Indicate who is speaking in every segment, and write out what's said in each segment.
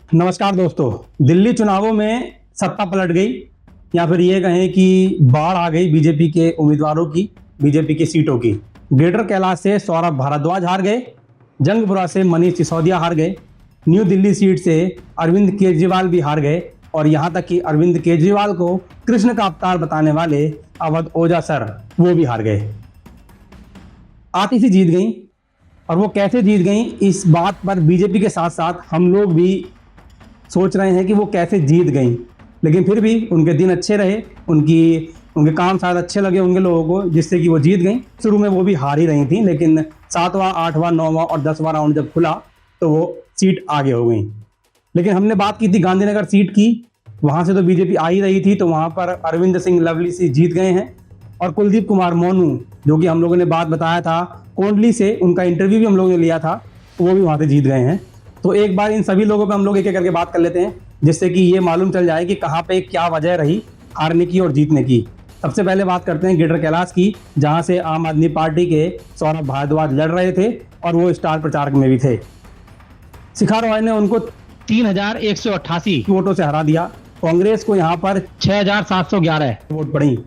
Speaker 1: नमस्कार दोस्तों, दिल्ली चुनावों में सत्ता पलट गई या फिर ये कहें कि बाढ़ आ गई बीजेपी के उम्मीदवारों की, बीजेपी की सीटों की। ग्रेटर कैलाश से सौरभ भारद्वाज हार गए, जंगपुरा से मनीष सिसोदिया हार गए, न्यू दिल्ली सीट से अरविंद केजरीवाल भी हार गए और यहाँ तक कि अरविंद केजरीवाल को कृष्ण का अवतार बताने वाले अवध ओझा सर वो भी हार गए। आतिशी जीत गई और वो कैसे जीत गई, इस बात पर बीजेपी के साथ साथ हम लोग भी सोच रहे हैं कि वो कैसे जीत गई। लेकिन फिर भी उनके दिन अच्छे रहे, उनके काम शायद अच्छे लगे होंगे लोगों को, जिससे कि वो जीत गई। शुरू में वो भी हार ही रही थी, लेकिन 7वां, 8वां, 9वां और 10वां राउंड जब खुला तो वो सीट आगे हो गई। लेकिन हमने बात की थी गांधीनगर सीट की, वहाँ से तो बीजेपी आ ही रही थी, तो वहाँ पर अरविंद सिंह लवली से जीत गए हैं। और कुलदीप कुमार मोनू, जो कि हम लोगों ने बात बताया था कोंडली से, उनका इंटरव्यू भी हम लोगों ने लिया था, तो वो भी वहाँ से जीत गए हैं। तो एक बार इन सभी लोगों पे हम लोग एक एक करके बात कर लेते हैं, जिससे कि ये मालूम चल जाए कि कहाँ पे क्या वजह रही हारने की और जीतने की। सबसे पहले बात करते हैं ग्रेटर कैलाश की, जहाँ से आम आदमी पार्टी के सौरभ भारद्वाज लड़ रहे थे और वो स्टार प्रचारक में भी थे। शिखा रॉय ने उनको 3188 वोटों से हरा दिया। कांग्रेस को यहाँ पर 6711 वोट पड़ी।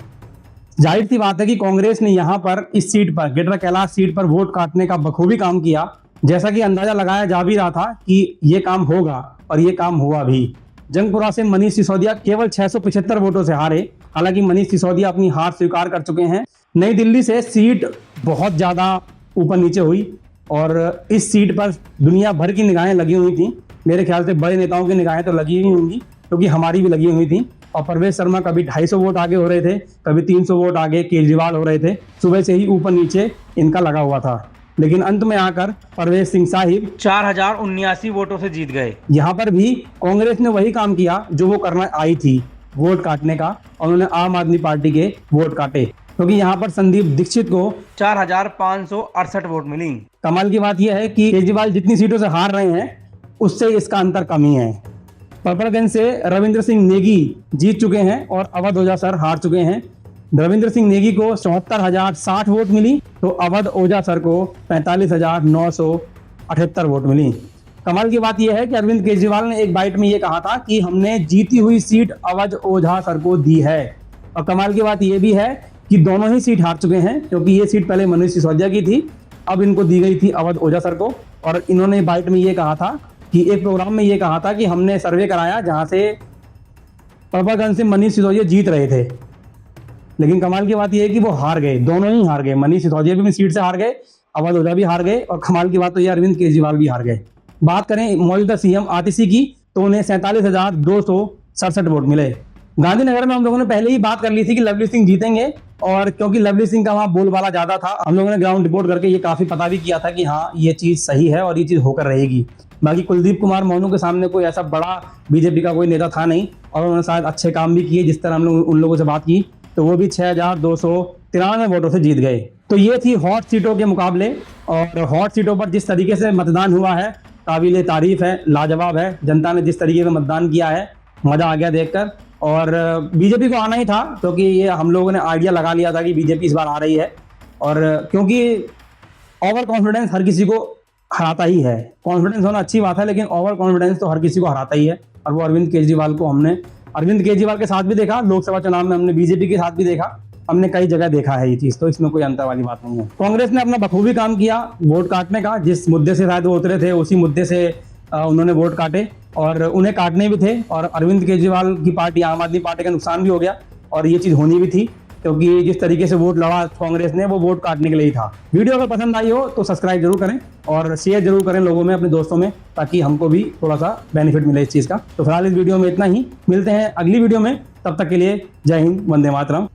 Speaker 1: जाहिर सी बात है कि कांग्रेस ने यहाँ पर इस सीट पर, ग्रेटर कैलाश सीट पर वोट काटने का बखूबी काम किया। जैसा कि अंदाजा लगाया जा भी रहा था कि ये काम होगा और ये काम हुआ भी। जंगपुरा से मनीष सिसोदिया केवल 675 वोटों से हारे। हालांकि मनीष सिसोदिया अपनी हार स्वीकार कर चुके हैं। नई दिल्ली से सीट बहुत ज़्यादा ऊपर नीचे हुई और इस सीट पर दुनिया भर की निगाहें लगी हुई थी। मेरे ख्याल से बड़े नेताओं की निगाहें तो लगी ही होंगी, क्योंकि हमारी भी लगी हुई थी। और परवेश शर्मा कभी 250 वोट आगे हो रहे थे, कभी 300 वोट आगे केजरीवाल हो रहे थे। सुबह से ही ऊपर नीचे इनका लगा हुआ था, लेकिन अंत में आकर परवेश सिंह साहिब
Speaker 2: 4079 वोटों से जीत गए।
Speaker 1: यहाँ पर भी कांग्रेस ने वही काम किया जो वो करना आई थी, वोट काटने का, और उन्होंने आम आदमी पार्टी के वोट काटे, क्योंकि यहाँ पर संदीप दीक्षित को
Speaker 2: 4568 वोट मिली।
Speaker 1: कमाल की बात यह है कि केजरीवाल जितनी सीटों से हार रहे हैं उससे इसका अंतर कम ही है। पर्पलगंज से रविंद्र सिंह नेगी जीत चुके हैं और अवध ओझा सर हार चुके हैं। रविंद्र सिंह नेगी को 74,060 वोट मिली, तो अवध ओझा सर को 45,978 वोट मिली। कमाल की बात यह है कि अरविंद केजरीवाल ने एक बाइट में ये कहा था कि हमने जीती हुई सीट अवध ओझा सर को दी है। और कमाल की बात यह भी है कि दोनों ही सीट हार चुके हैं, क्योंकि ये सीट पहले मनीष सिसोदिया की थी, अब इनको दी गई थी अवध ओझा सर को। और इन्होंने बाइट में ये कहा था कि एक प्रोग्राम में ये कहा था कि हमने सर्वे कराया जहाँ से पर्पलगंज से मनीष सिसोदिया जीत रहे थे। लेकिन कमाल की बात यह है कि वो हार गए, दोनों ही हार गए। मनीष सिसोदिया भी अपनी सीट से हार गए, अवध ओझा भी हार गए, और कमाल की बात तो ये अरविंद केजरीवाल भी हार गए। बात करें मौजूदा सीएम आतिशी की, तो उन्हें 47,267 वोट मिले। गांधीनगर में हम लोगों ने पहले ही बात कर ली थी कि लवली सिंह जीतेंगे, और क्योंकि लवली सिंह का वहाँ बोलबाला ज्यादा था, हम लोगों ने ग्राउंड रिपोर्ट करके ये काफी पता भी किया था कि हाँ ये चीज सही है और ये चीज होकर रहेगी। बाकी कुलदीप कुमार मोनू के सामने कोई ऐसा बड़ा बीजेपी का कोई नेता था नहीं, और उन्होंने शायद अच्छे काम भी किए। जिस तरह हम लोग उन लोगों से बात की तो वो भी 6293 वोटों से जीत गए। तो ये थी हॉट सीटों के मुकाबले, और हॉट सीटों पर जिस तरीके से मतदान हुआ है काबिल तारीफ है, लाजवाब है। जनता ने जिस तरीके से मतदान किया है, मज़ा आ गया देखकर। और बीजेपी को आना ही था, क्योंकि ये हम लोगों ने आइडिया लगा लिया था कि बीजेपी इस बार आ रही है। और क्योंकि ओवर कॉन्फिडेंस हर किसी को हराता ही है। कॉन्फिडेंस होना अच्छी बात है, लेकिन ओवर कॉन्फिडेंस तो हर किसी को हराता ही है। और वो अरविंद केजरीवाल को हमने अरविंद केजरीवाल के साथ भी देखा, लोकसभा चुनाव में हमने बीजेपी के साथ भी देखा, हमने कई जगह देखा है ये चीज़, तो इसमें कोई अंतर वाली बात नहीं है। कांग्रेस ने अपना बखूबी काम किया वोट काटने का। जिस मुद्दे से शायद वो उतरे थे उसी मुद्दे से उन्होंने वोट काटे, और उन्हें काटने भी थे। और अरविंद केजरीवाल की पार्टी, आम आदमी पार्टी का नुकसान भी हो गया, और ये चीज़ होनी भी थी, क्योंकि जिस तरीके से वोट लड़ा कांग्रेस ने वो वोट काटने के लिए ही था। वीडियो अगर पसंद आई हो तो सब्सक्राइब जरूर करें और शेयर जरूर करें लोगों में, अपने दोस्तों में, ताकि हमको भी थोड़ा सा बेनिफिट मिले इस चीज़ का। तो फिलहाल इस वीडियो में इतना ही, मिलते हैं अगली वीडियो में। तब तक के लिए जय हिंद, वंदे मातरम।